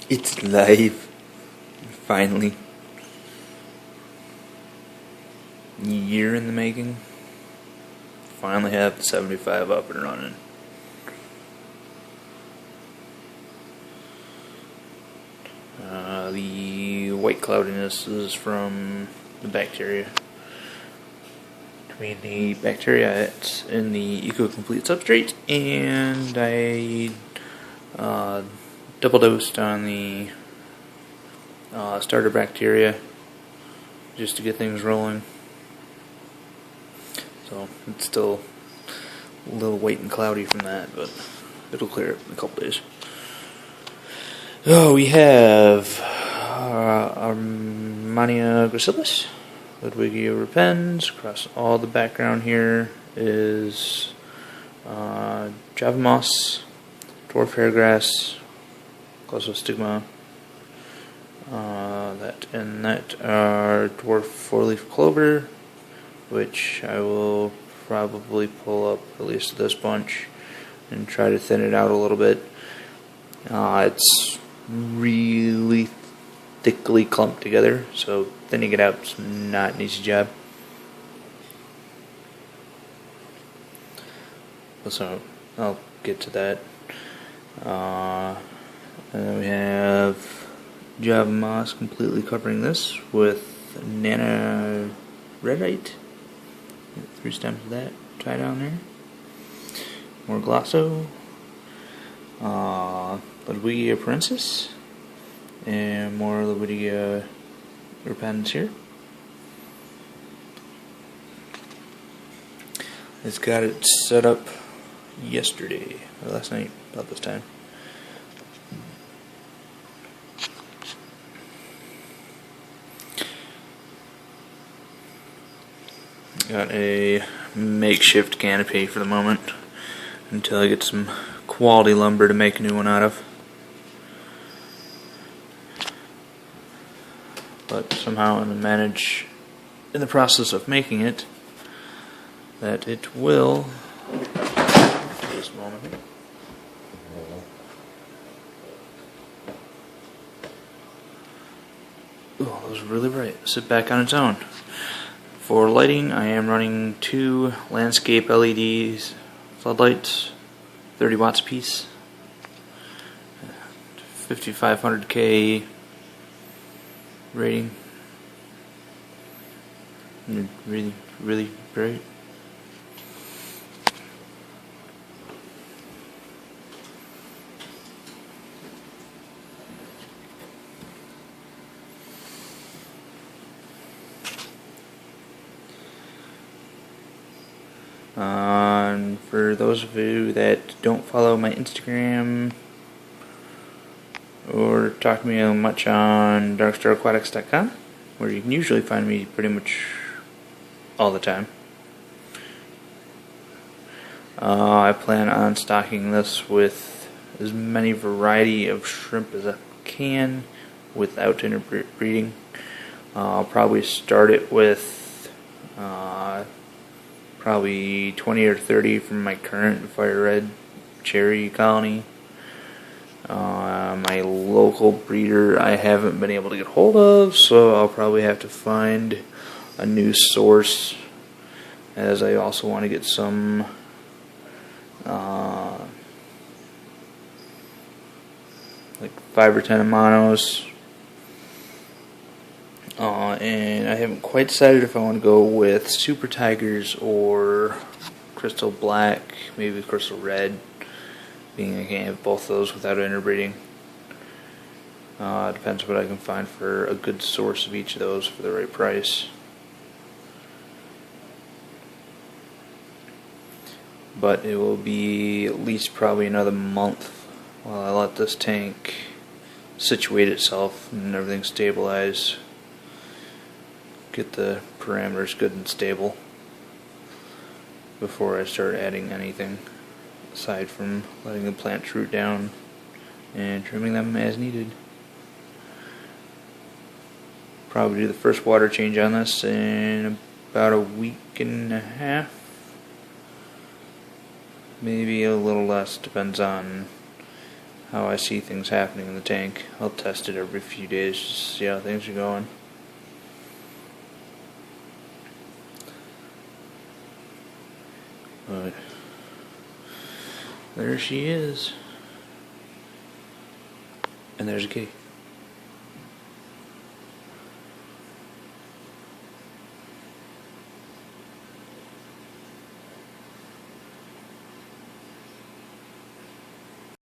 It's live. Finally. Year in the making. Finally have the 75 up and running. The white cloudiness is from the bacteria. Between the bacteria in the EcoComplete substrate, and I double dosed on the starter bacteria just to get things rolling. So it's still a little white and cloudy from that, but it'll clear up in a couple days. Oh, we have Armenia gracilis, Ludwigia repens. Across all the background here is Java moss, dwarf hairgrass, Glossostigma. That are dwarf four-leaf clover, which I will probably pull up at least this bunch and try to thin it out a little bit. It's really thickly clumped together, so thinning it out is not an easy job. So I'll get to that. And then we have Java moss completely covering this with Nana Redite. 3 stems of that tie down there. More Glosso. Ludwigia parensis. And more Ludwigia repens here. It's got it set up yesterday, or last night, about this time. Got a makeshift canopy for the moment until I get some quality lumber to make a new one out of. But somehow I'm manage in the process of making it that it will. Just a moment. Oh, that was really bright. Sit back on its own. For lighting, I am running 2 landscape LEDs, floodlights, 30 watts a piece, 5500K rating. Really, really bright. And for those of you that don't follow my Instagram or talk to me much on darkstaraquatics.com, where you can usually find me pretty much all the time, I plan on stocking this with as many variety of shrimp as I can without interbreeding. I'll probably start it with probably 20 or 30 from my current fire red cherry colony. My local breeder I haven't been able to get hold of, so I'll probably have to find a new source, as I also want to get some like 5 or 10 Amanos. And I haven't quite decided if I want to go with Super Tigers or Crystal Black, maybe Crystal Red, being I can't have both of those without interbreeding. Depends what I can find for a good source of each of those for the right price. But it will be at least probably another month while I let this tank situate itself and everything stabilize. Get the parameters good and stable before I start adding anything aside from letting the plants root down and trimming them as needed. Probably do the first water change on this in about a week and a half, maybe a little less, depends on how I see things happening in the tank. I'll test it every few days just to see how things are going. But there she is. And there's a kitty.